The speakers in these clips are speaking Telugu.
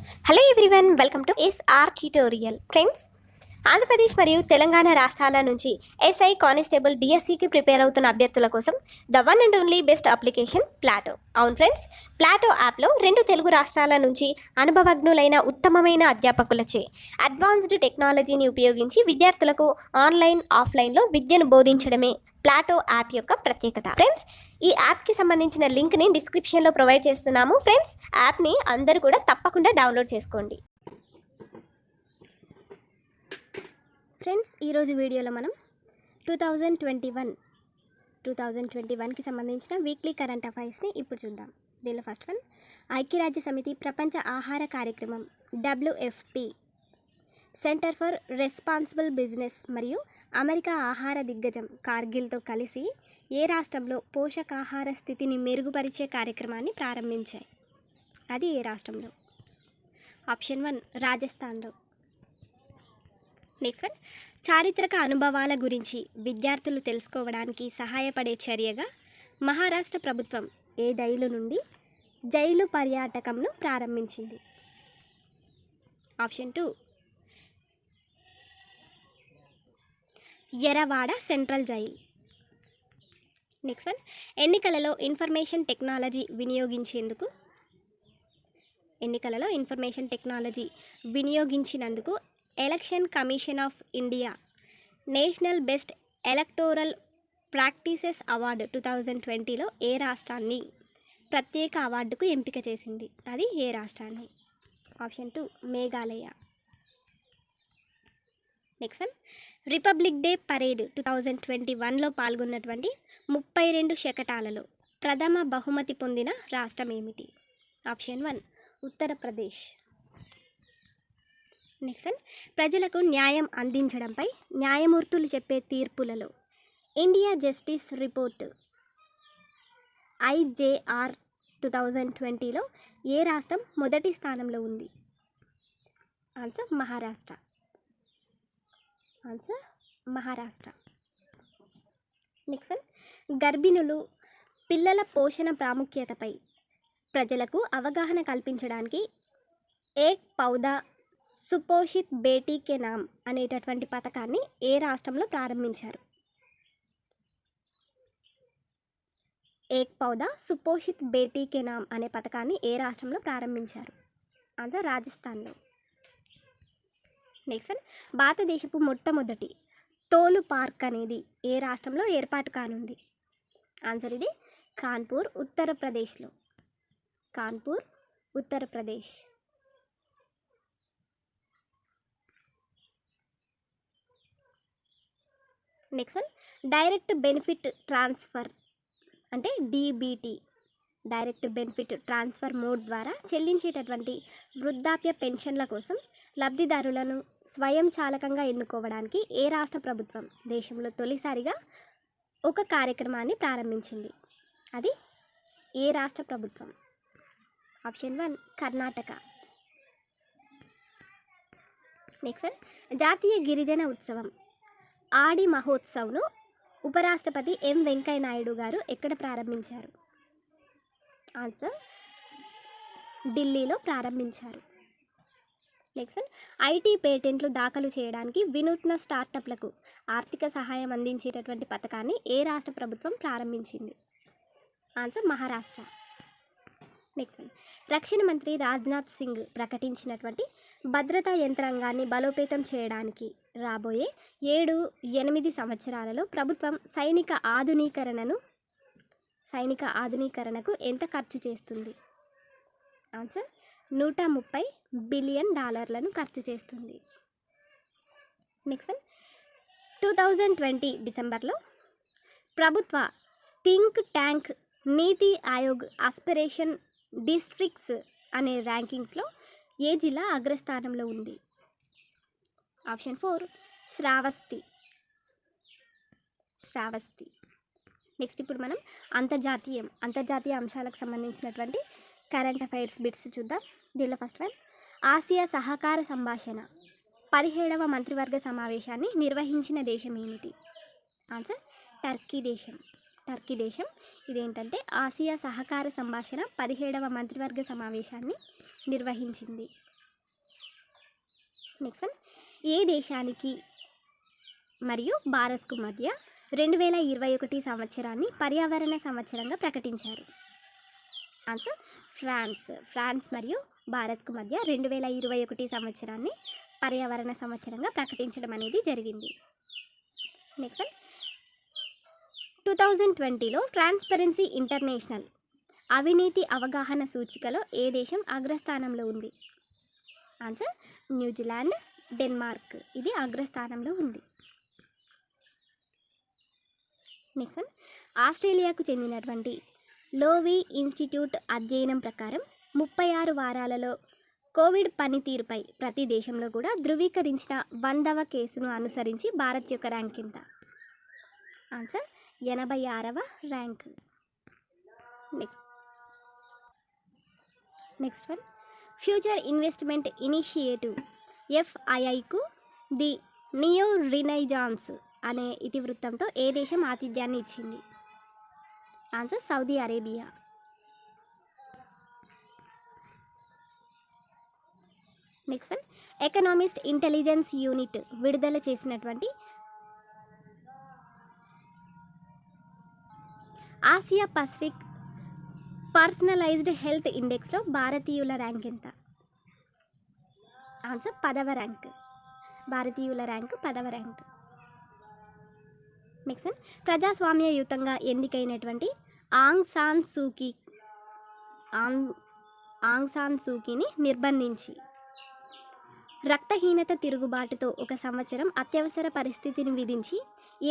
Hello everyone, welcome to SR tutorial. Friends, Andhra Pradesh మరియు తెలంగాణ రాష్ట్రాల నుంచి ఎస్ఐ కానిస్టేబుల్ డిఎస్సికి ప్రిపేర్ అవుతున్న అభ్యర్థుల కోసం the one and only best application Plato. అవును ఫ్రెండ్స్, ప్లాటో యాప్లో 2 తెలుగు రాష్ట్రాల నుంచి అనుభవజ్ఞులైన ఉత్తమమైన అధ్యాపకులచే అడ్వాన్స్డ్ టెక్నాలజీని ఉపయోగించి విద్యార్థులకు ఆన్లైన్ ఆఫ్లైన్లో విద్యను బోధించడమే ప్లాటో యాప్ యొక్క ప్రత్యేకత. ఫ్రెండ్స్, ఈ యాప్కి సంబంధించిన లింక్ని డిస్క్రిప్షన్లో ప్రొవైడ్ చేస్తున్నాము. ఫ్రెండ్స్, యాప్ని అందరూ కూడా తప్పకుండా డౌన్లోడ్ చేసుకోండి. ఫ్రెండ్స్, ఈరోజు వీడియోలో మనం 2021కి సంబంధించిన వీక్లీ కరెంట్ అఫైర్స్ని ఇప్పుడు చూద్దాం. దీనిలో ఫస్ట్ వన్, ఐక్యరాజ్య సమితి ప్రపంచ ఆహార కార్యక్రమం WFP, centre for responsible business మరియు అమెరికా ఆహార దిగ్గజం కార్గిల్తో కలిసి ఏ రాష్ట్రంలో పోషకాహార స్థితిని మెరుగుపరిచే కార్యక్రమాన్ని ప్రారంభించాయి? అది ఏ రాష్ట్రంలో? ఆప్షన్ 1 రాజస్థాన్లో. నెక్స్ట్ వన్, చారిత్రక అనుభవాల గురించి విద్యార్థులు తెలుసుకోవడానికి సహాయపడే చర్యగా మహారాష్ట్ర ప్రభుత్వం ఏ జైలు నుండి జైలు పర్యాటకంను ప్రారంభించింది? Option 2 Yerawada central jail. Next one, ఎన్నికలలో ఇన్ఫర్మేషన్ టెక్నాలజీ వినియోగించినందుకు Election Commission of India national best electoral practices award 2020లో ఏ రాష్ట్రాన్ని ప్రత్యేక అవార్డుకు ఎంపిక చేసింది? అది ఏ రాష్ట్రాన్ని? Option 2 Meghalaya. Next one, Republic Day parade 2021లో పాల్గొన్నటువంటి 32 శకటాలలో ప్రథమ బహుమతి పొందిన రాష్ట్రం ఏమిటి? ఆప్షన్ 1 ఉత్తరప్రదేశ్. నెక్స్ట్ వన్, ప్రజలకు న్యాయం అందించడంపై న్యాయమూర్తులు చెప్పే తీర్పులలో ఇండియా జస్టిస్ రిపోర్ట్ IJR 2020లో ఏ రాష్ట్రం మొదటి స్థానంలో ఉంది? ఆన్సర్ మహారాష్ట్ర. నెక్స్ట్ వన్, గర్భిణులు పిల్లల పోషణ ప్రాముఖ్యతపై ప్రజలకు అవగాహన కల్పించడానికి ఏక్ పౌదా సుపోషిత్ బేటీ కే నామ్ అనేటటువంటి పథకాన్ని ఏ రాష్ట్రంలో ప్రారంభించారు? ఏక్ పౌదా సుపోషిత్ బేటీ కే నామ్ అనే పథకాన్ని ఏ రాష్ట్రంలో ప్రారంభించారు? ఆన్సర్ రాజస్థాన్లో. నెక్స్ట్ వన్, భారతదేశపు మొట్టమొదటి తోలు పార్క్ అనేది ఏ రాష్ట్రంలో ఏర్పాటు కానుంది? ఆన్సర్ ఇది Kanpur, Uttar Pradesh. Next one, direct benefit transfer అంటే DBT, direct benefit transfer mode ద్వారా చెల్లించేటటువంటి వృద్ధాప్య పెన్షన్ల కోసం లబ్ధిదారులను స్వయంచాలకంగా ఎన్నుకోవడానికి ఏ రాష్ట్ర ప్రభుత్వం దేశంలో తొలిసారిగా ఒక కార్యక్రమాన్ని ప్రారంభించింది? అది ఏ రాష్ట్ర ప్రభుత్వం? ఆప్షన్ 1 కర్ణాటక. నెక్స్ట్ వన్, జాతీయ గిరిజన ఉత్సవం ఆడి మహోత్సవ్ను ఉపరాష్ట్రపతి వెంకయ్య నాయుడు గారు ఎక్కడ ప్రారంభించారు? ఆన్సర్ ఢిల్లీలో ప్రారంభించారు. నెక్స్ట్ వన్, IT పేటెంట్లు దాఖలు చేయడానికి వినూత్న స్టార్టప్లకు ఆర్థిక సహాయం అందించేటటువంటి పథకాన్ని ఏ రాష్ట్ర ప్రభుత్వం ప్రారంభించింది? ఆన్సర్ మహారాష్ట్ర. నెక్స్ట్ వన్, రక్షణ మంత్రి రాజ్నాథ్ సింగ్ ప్రకటించినటువంటి భద్రతా యంత్రాంగాన్ని బలోపేతం చేయడానికి రాబోయే 7-8 సంవత్సరాలలో ప్రభుత్వం సైనిక ఆధునీకరణకు ఎంత ఖర్చు చేస్తుంది? ఆన్సర్ $130 బిలియన్ ఖర్చు చేస్తుంది. నెక్స్ట్ వన్, 2020 డిసెంబర్లో ప్రభుత్వ థింక్ ట్యాంక్ నీతి ఆయోగ్ ఆస్పిరేషన్ డిస్ట్రిక్ట్స్ అనే ర్యాంకింగ్స్లో ఏ జిల్లా అగ్రస్థానంలో ఉంది? ఆప్షన్ 4 శ్రావస్తి. నెక్స్ట్ ఇప్పుడు మనం అంతర్జాతీయ అంశాలకు సంబంధించినటువంటి కరెంట్ అఫైర్స్ బిట్స్ చూద్దాం. దీనిలో ఫస్ట్ వన్, ఆసియా సహకార సంభాషణ 17వ మంత్రివర్గ సమావేశాన్ని నిర్వహించిన దేశం ఏమిటి? ఆన్సర్ టర్కీ దేశం. ఇదేంటంటే ఆసియా సహకార సంభాషణ 17వ మంత్రివర్గ సమావేశాన్ని నిర్వహించింది. నెక్స్ట్ వన్, ఏ దేశానికి మరియు భారత్కు మధ్య 2021 సంవత్సరాన్ని పర్యావరణ సంవత్సరంగా ప్రకటించారు? ఆన్సర్ ఫ్రాన్స్ మరియు భారత్కు మధ్య 2021 సంవత్సరాన్ని పర్యావరణ సంవత్సరంగా ప్రకటించడం అనేది జరిగింది. నెక్స్ట్ వన్, 2020లో ట్రాన్స్పరెన్సీ ఇంటర్నేషనల్ అవినీతి అవగాహన సూచికలో ఏ దేశం అగ్రస్థానంలో ఉంది? ఆన్సర్ న్యూజిలాండ్, డెన్మార్క్ ఇది అగ్రస్థానంలో ఉంది. నెక్స్ట్ వన్, ఆస్ట్రేలియాకు చెందినటువంటి లోవీ ఇన్స్టిట్యూట్ అధ్యయనం ప్రకారం 36 వారాలలో కోవిడ్ పనితీరుపై ప్రతి దేశంలో కూడా ధృవీకరించిన 100వ కేసును అనుసరించి భారత్ యొక్క ర్యాంక్ ఎంత? ఆన్సర్ 86వ rank. Next one, future investment initiative FIIకు ది నియో రినైజాన్స్ అనే ఇతివృత్తంతో ఏ దేశం ఆతిథ్యాన్ని ఇచ్చింది? Answer Saudi Arabia. Next one, economist intelligence unit విడుదల చేసినటువంటి ఆసియా పసిఫిక్ పర్సనలైజ్డ్ హెల్త్ ఇండెక్స్లో భారతీయుల ర్యాంక్ ఎంత? ఆన్సర్ 10వ ర్యాంక్. భారతీయుల ర్యాంక్ 10వ ర్యాంక్. నెక్స్ట్ వన్, ప్రజాస్వామ్యయుతంగా ఎన్నికైనటువంటి ఆంగ్ సాన్ సూకీని నిర్బంధించి రక్తహీనత తిరుగుబాటుతో ఒక సంవత్సరం అత్యవసర పరిస్థితిని విధించి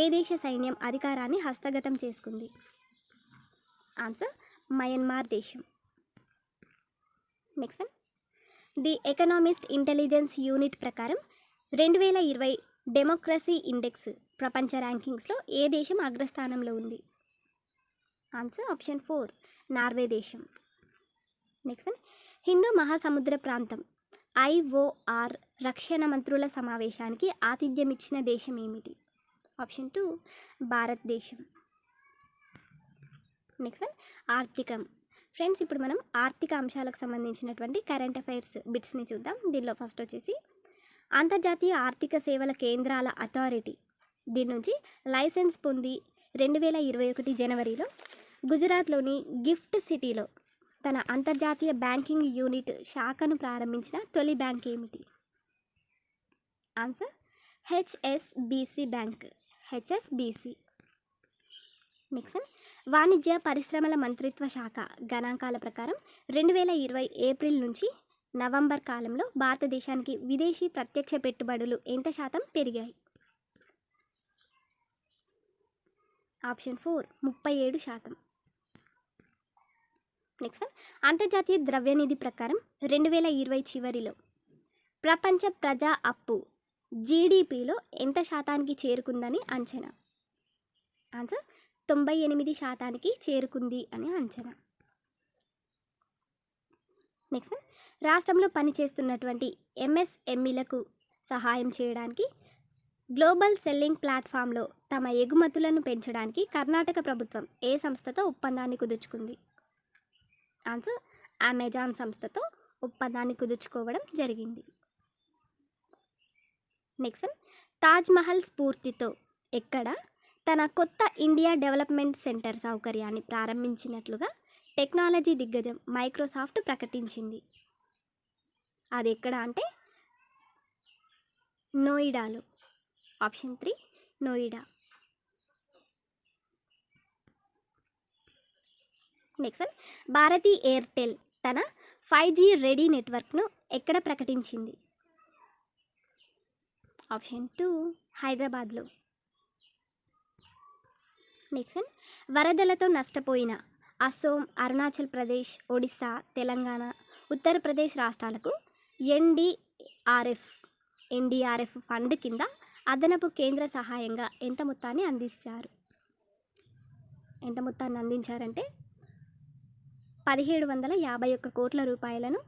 ఏ దేశ సైన్యం అధికారాన్ని హస్తగతం చేసుకుంది? ఆన్సర్ మయన్మార్ దేశం. Next one, the economist intelligence unit ప్రకారం 2020 డెమోక్రసీ ఇండెక్స్ ప్రపంచ ర్యాంకింగ్స్లో ఏ దేశం అగ్రస్థానంలో ఉంది? ఆన్సర్ ఆప్షన్ 4 నార్వే దేశం. నెక్స్ట్ వన్, హిందూ మహాసముద్ర ప్రాంతం IOR రక్షణ మంత్రుల సమావేశానికి ఆతిథ్యం ఇచ్చిన దేశం ఏమిటి? ఆప్షన్ 2 భారతదేశం. నెక్స్ట్ వన్, ఆర్థికం. ఫ్రెండ్స్, ఇప్పుడు మనం ఆర్థిక అంశాలకు సంబంధించినటువంటి కరెంట్ అఫైర్స్ బిట్స్ని చూద్దాం. దీనిలో ఫస్ట్ వచ్చేసి అంతర్జాతీయ ఆర్థిక సేవల కేంద్రాల అథారిటీ దీని నుంచి లైసెన్స్ పొంది 2021 జనవరిలో గుజరాత్లోని గిఫ్ట్ సిటీలో తన అంతర్జాతీయ బ్యాంకింగ్ యూనిట్ శాఖను ప్రారంభించిన తొలి బ్యాంక్ ఏమిటి? Answer HSBC bank. HSBC. Next one, వాణిజ్య పరిశ్రమల మంత్రిత్వ శాఖ గణాంకాల ప్రకారం 2020 ఏప్రిల్ నుంచి నవంబర్ కాలంలో భారతదేశానికి విదేశీ ప్రత్యక్ష పెట్టుబడులు ఎంత శాతం పెరిగాయి? ఆప్షన్ 4 37%. నెక్స్ట్ వన్, అంతర్జాతీయ ద్రవ్యనిధి ప్రకారం 2020 చివరిలో ప్రపంచ ప్రజా అప్పు GDPలో ఎంత శాతానికి చేరుకుందని అంచనా? ఆన్సర్ 98% చేరుకుంది అని అంచనా. నెక్స్ట్ వన్, రాష్ట్రంలో పనిచేస్తున్నటువంటి MSMEలకు సహాయం చేయడానికి గ్లోబల్ సెల్లింగ్ ప్లాట్ఫామ్లో తమ ఎగుమతులను పెంచడానికి కర్ణాటక ప్రభుత్వం ఏ సంస్థతో ఒప్పందాన్ని కుదుర్చుకుంది? ఆన్సర్ అమెజాన్ సంస్థతో ఒప్పందాన్ని కుదుర్చుకోవడం జరిగింది. నెక్స్ట్ వన్, తాజ్మహల్ స్ఫూర్తితో ఎక్కడ తన కొత్త ఇండియా డెవలప్మెంట్ సెంటర్ సౌకర్యాన్ని ప్రారంభించినట్లుగా టెక్నాలజీ దిగ్గజం మైక్రోసాఫ్ట్ ప్రకటించింది? అది ఎక్కడ అంటే నోయిడాలో. Option 3 Noida. Next one, Bharti Airtel తన 5G రెడీ నెట్వర్క్ను ఎక్కడ ప్రకటించింది? ఆప్షన్ 2 హైదరాబాద్లో. నెక్స్ట్ వన్, వరదలతో నష్టపోయిన అసోం, అరుణాచల్ ప్రదేశ్, ఒడిశా, తెలంగాణ, ఉత్తరప్రదేశ్ రాష్ట్రాలకు NDRF ఫండ్ కింద అదనపు కేంద్ర సహాయంగా ఎంత మొత్తాన్ని అందించారంటే 1751 కోట్ల రూపాయలను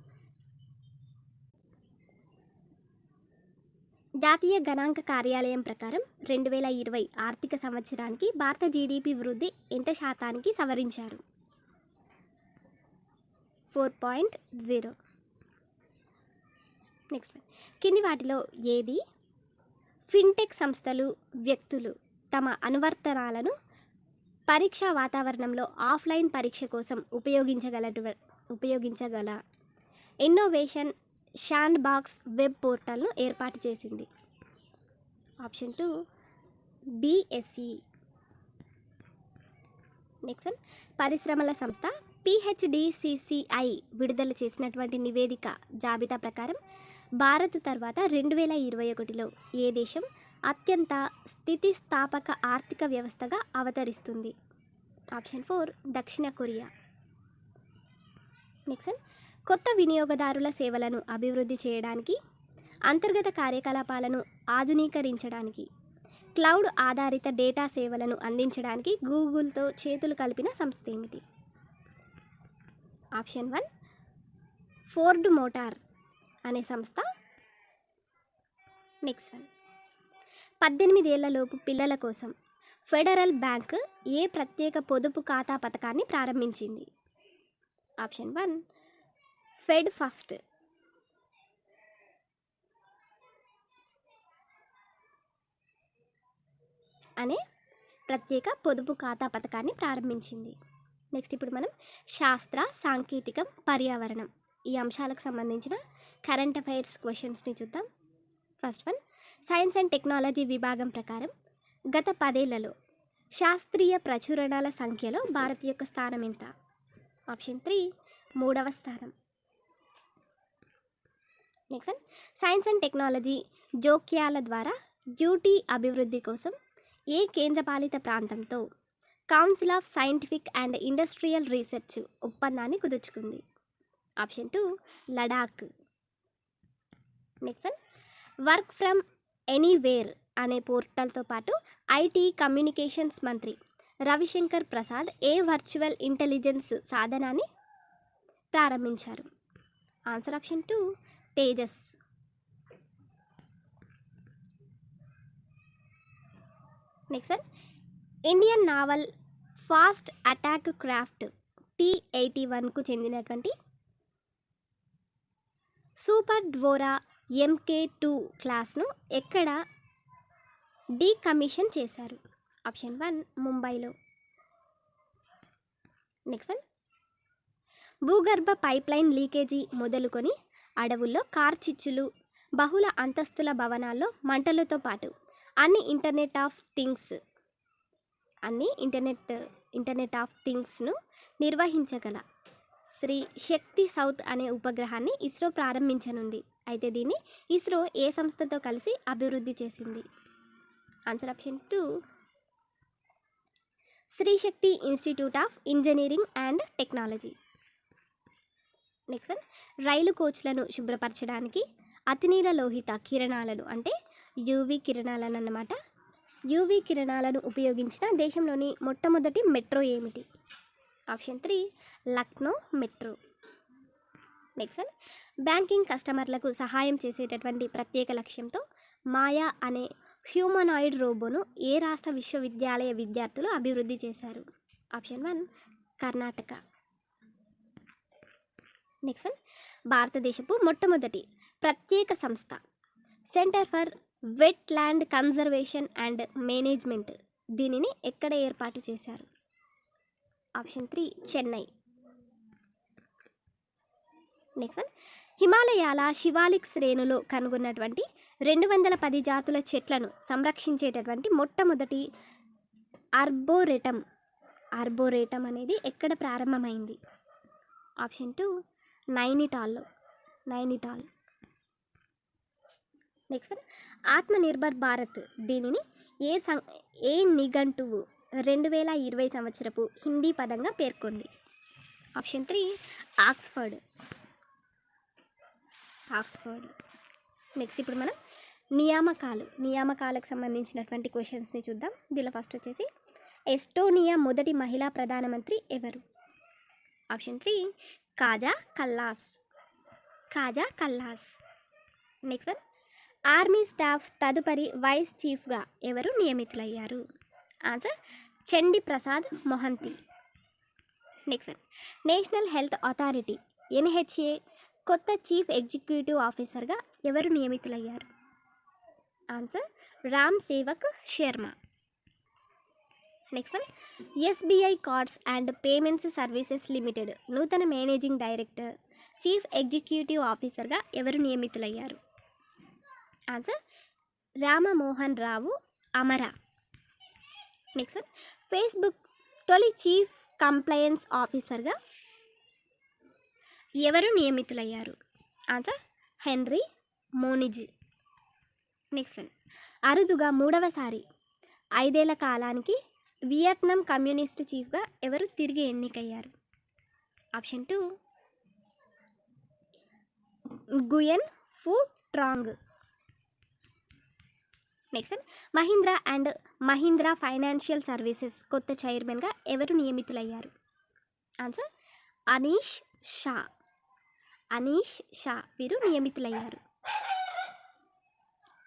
జాతీయ గణాంక కార్యాలయం ప్రకారం 2020 ఆర్థిక సంవత్సరానికి భారత GDP వృద్ధి ఎంత శాతానికి సవరించారు? 4.0. నెక్స్ట్ వన్, కింది వాటిలో ఏది ఫిన్టెక్ సంస్థలు వ్యక్తులు తమ అనువర్తనాలను పరీక్షా వాతావరణంలో ఆఫ్లైన్ పరీక్ష కోసం ఉపయోగించగల ఇన్నోవేషన్ శాండ్ బాక్స్ వెబ్ పోర్టల్ను ఏర్పాటు చేసింది? Option 2 BSE. నెక్స్ట్ వన్, పరిశ్రమల సంస్థ పిహెచ్డిసిసిఐ విడుదల చేసినటువంటి నివేదిక జాబితా ప్రకారం భారత్ తర్వాత 2021లో ఏ దేశం అత్యంత స్థితిస్థాపక ఆర్థిక వ్యవస్థగా అవతరిస్తుంది? ఆప్షన్ 4 దక్షిణ కొరియా. నెక్స్ట్ వన్, కొత్త వినియోగదారుల సేవలను అభివృద్ధి చేయడానికి, అంతర్గత కార్యకలాపాలను ఆధునీకరించడానికి, క్లౌడ్ ఆధారిత డేటా సేవలను అందించడానికి గూగుల్తో చేతులు కలిపిన సంస్థ ఏమిటి? ఆప్షన్ 1 ఫోర్డ్ మోటార్ అనే సంస్థ. నెక్స్ట్ వన్, 18 ఏళ్లలోపు పిల్లల కోసం ఫెడరల్ బ్యాంక్ ఏ ప్రత్యేక పొదుపు ఖాతా పథకాన్ని ప్రారంభించింది? Option 1 fed first. అనే ప్రత్యేక పొదుపు ఖాతా పథకాన్ని ప్రారంభించింది. నెక్స్ట్ ఇప్పుడు మనం శాస్త్ర, సాంకేతికం, పర్యావరణం ఈ అంశాలకు సంబంధించిన కరెంట్ అఫైర్స్ క్వశ్చన్స్ని చూద్దాం. First one, science and technology విభాగం ప్రకారం గత 10 ఏళ్లలో శాస్త్రీయ ప్రచురణల సంఖ్యలో భారత్ యొక్క స్థానం ఎంత? ఆప్షన్ 3 3వ స్థానం. Next one, science and technology జోక్యాల ద్వారా యూటీ అభివృద్ధి కోసం ఏ కేంద్రపాలిత ప్రాంతంతో council of scientific and industrial research ఒప్పందాన్ని కుదుర్చుకుంది? Option 2 Ladakh. Next one, work from anywhere అనే పోర్టల్తో పాటు ఐటీ కమ్యూనికేషన్స్ మంత్రి రవిశంకర్ ప్రసాద్ ఏ వర్చువల్ ఇంటెలిజెన్స్ సాధనాన్ని ప్రారంభించారు? Answer option 2 Tejas. Next one, Indian naval fast attack craft T-81కు చెందినటువంటి సూపర్ డ్వోరా MK2 క్లాస్ను ఎక్కడ డీకమిషన్ చేశారు? ఆప్షన్ 1 ముంబైలో. నెక్స్ట్ వన్, భూగర్భ పైప్లైన్ లీకేజీ మొదలుకొని అడవుల్లో కార్చిచ్చులు, బహుళ అంతస్తుల భవనాల్లో మంటలతో పాటు అన్ని ఇంటర్నెట్ ఆఫ్ థింగ్స్ను నిర్వహించగల శ్రీ శక్తి సౌత్ అనే ఉపగ్రహాన్ని ఇస్రో ప్రారంభించనుంది. అయితే దీన్ని ఇస్రో ఏ సంస్థతో కలిసి అభివృద్ధి చేసింది? Answer option 2 Sri Shakti institute of engineering and technology. Next one, రైలు కోచ్లను శుభ్రపరచడానికి అతినీల లోహిత కిరణాలను అంటే యూవీ కిరణాలను అన్నమాట యూవీ కిరణాలను ఉపయోగించిన దేశంలోని మొట్టమొదటి మెట్రో ఏమిటి? Option 3 Lucknow metro. Next one, banking కస్టమర్లకు సహాయం చేసేటటువంటి ప్రత్యేక లక్ష్యంతో మాయా అనే హ్యూమనాయిడ్ రోబోను ఏ రాష్ట్ర విశ్వవిద్యాలయ విద్యార్థులు అభివృద్ధి చేశారు? ఆప్షన్ 1 కర్ణాటక. నెక్స్ట్ వన్, భారతదేశపు మొట్టమొదటి ప్రత్యేక సంస్థ centre for wetland conservation and management దీనిని ఎక్కడ ఏర్పాటు చేశారు? ఆప్షన్ 3 చెన్నై. నెక్స్ట్ వన్, హిమాలయాల శివాలిక్ శ్రేణులో కనుగొన్నటువంటి 210 జాతుల చెట్లను సంరక్షించేటటువంటి మొట్టమొదటి ఆర్బోరేటం అనేది ఎక్కడ ప్రారంభమైంది? Option 2 Nainital. Next one, Atmanirbhar Bharat దీనిని ఏ నిఘంటువు 2020 సంవత్సరపు హిందీ పదంగా పేర్కొంది? Option 3 Oxford. నెక్స్ట్ ఇప్పుడు మనం నియామకాలకు సంబంధించినటువంటి క్వశ్చన్స్ని చూద్దాం. దీనిలో ఫస్ట్ వచ్చేసి ఎస్టోనియా మొదటి మహిళా ప్రధానమంత్రి ఎవరు? Option 3 Kaja Kallas. Next one, army staff తదుపరి వైస్ చీఫ్గా ఎవరు నియమితులయ్యారు? Answer Chandi Prasad Mohanty. Next one, national health authority NHA కొత్త చీఫ్ ఎగ్జిక్యూటివ్ ఆఫీసర్గా ఎవరు నియమితులయ్యారు? Answer Ram Sevak Sharma. Next one, SBI cards and payments services limited నూతన మేనేజింగ్ డైరెక్టర్, చీఫ్ ఎగ్జిక్యూటివ్ ఆఫీసర్గా ఎవరు నియమితులయ్యారు? Answer Ramamohan Rao Amara. Next one, Facebook తొలి చీఫ్ కంప్లయన్స్ ఆఫీసర్గా ఎవరు నియమితులయ్యారు? Answer Henry Moniz. Next one, అరుదుగా మూడవసారి 5 ఏళ్ల కాలానికి వియత్నాం కమ్యూనిస్ట్ చీఫ్గా ఎవరు తిరిగి ఎన్నికయ్యారు? Option 2 Nguyen Phu Trong. Next one, Mahindra and Mahindra financial services కొత్త చైర్మన్గా ఎవరు నియమితులయ్యారు? ఆన్సర్ అనీష్ షా వీరు నియమితులయ్యారు.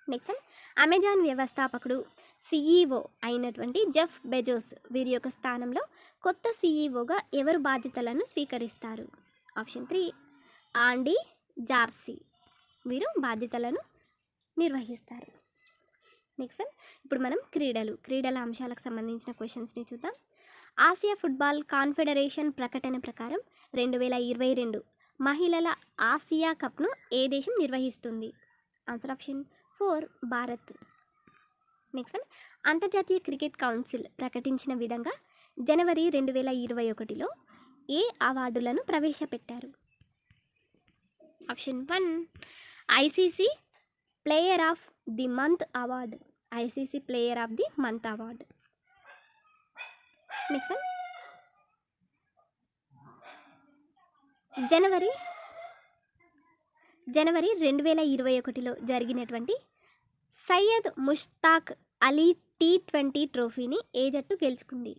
నెక్స్ట్ వన్, అమెజాన్ వ్యవస్థాపకుడు సిఈఓ అయినటువంటి జెఫ్ బెజోస్ వీరి యొక్క స్థానంలో కొత్త సిఈఓగా ఎవరు బాధ్యతలను స్వీకరిస్తారు? ఆప్షన్ 3 ఆండీ జార్సీ వీరు బాధ్యతలను నిర్వహిస్తారు. నెక్స్ట్ వన్, ఇప్పుడు మనం క్రీడల అంశాలకు సంబంధించిన క్వశ్చన్స్ని చూద్దాం. ఆసియా ఫుట్బాల్ కాన్ఫెడరేషన్ ప్రకటన ప్రకారం 2022 మహిళల ఆసియా కప్ను ఏ దేశం నిర్వహిస్తుంది? Answer option 4 Bharat. Next one, అంతర్జాతీయ క్రికెట్ కౌన్సిల్ ప్రకటించిన విధంగా జనవరి 2021లో ఏ అవార్డులను ప్రవేశపెట్టారు? ఆప్షన్ 1 ICC player of the month award. Next one, జనవరి 2021లో జరిగినటువంటి సయ్యద్ ముష్తాక్ అలీ T20 ట్రోఫీని ఏ జట్టు గెలుచుకుంది?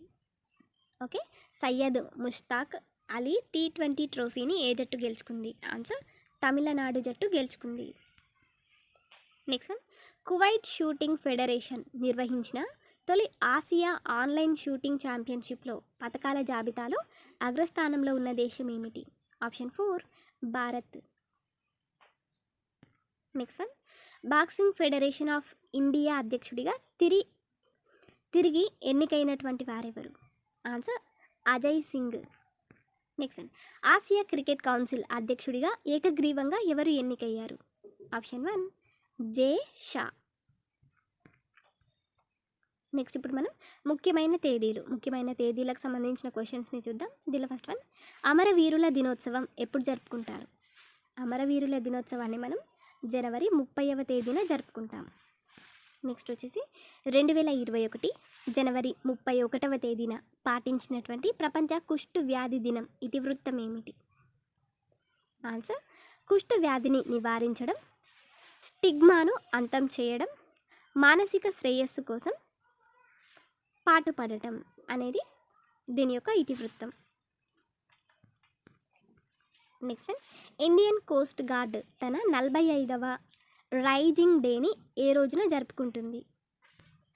ఓకే, సయ్యద్ ముష్తాక్ అలీ T20 ట్రోఫీని ఏ జట్టు గెలుచుకుంది? ఆన్సర్ తమిళనాడు జట్టు గెలుచుకుంది. Next one, Kuwait shooting federation నిర్వహించిన తొలి ఆసియా ఆన్లైన్ షూటింగ్ ఛాంపియన్షిప్లో పథకాల జాబితాలో అగ్రస్థానంలో ఉన్న దేశం ఏమిటి? Option 4 Bharat. Next one, boxing federation of India అధ్యక్షుడిగా తిరిగి ఎన్నికైనటువంటి వారెవరు? Answer Ajay Singh. Next one, Asia cricket council అధ్యక్షుడిగా ఏకగ్రీవంగా ఎవరు ఎన్నికయ్యారు? ఆప్షన్ 1 జే షా. నెక్స్ట్ ఇప్పుడు మనం ముఖ్యమైన తేదీలకు సంబంధించిన క్వశ్చన్స్ని చూద్దాం. దీనిలో ఫస్ట్ వన్, అమరవీరుల దినోత్సవం ఎప్పుడు జరుపుకుంటారు? అమరవీరుల దినోత్సవాన్ని మనం జనవరి 30వ తేదీన జరుపుకుంటాం. నెక్స్ట్ వచ్చేసి 2021 జనవరి 31వ తేదీన పాటించినటువంటి ప్రపంచ కుష్టు వ్యాధి దినం ఇతివృత్తం ఏమిటి? ఆన్సర్ కుష్టు వ్యాధిని నివారించడం, స్టిగ్మాను అంతం చేయడం, మానసిక శ్రేయస్సు కోసం పాటుపడటం అనేది దీని యొక్క ఇతివృత్తం. Next one, Indian coast guard తన 45వ రైజింగ్ డేని ఏ రోజున జరుపుకుంటుంది?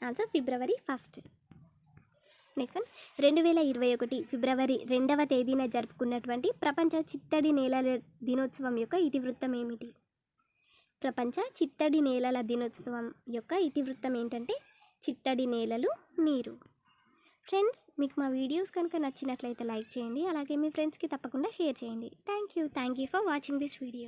ఆన్సర్ ఫిబ్రవరి 1. నెక్స్ట్ వన్, 2021 ఫిబ్రవరి 2వ తేదీన జరుపుకున్నటువంటి ప్రపంచ చిత్తడి నేలల దినోత్సవం యొక్క ఇతివృత్తం ఏమిటి? ప్రపంచ చిత్తడి నేలల దినోత్సవం యొక్క ఇతివృత్తం ఏంటంటే చిత్తడి నేలలు నీరు. ఫ్రెండ్స్, మీకు మా వీడియోస్ కనుక నచ్చినట్లయితే లైక్ చేయండి, అలాగే మీ ఫ్రెండ్స్కి తప్పకుండా షేర్ చేయండి. Thank you for watching this video.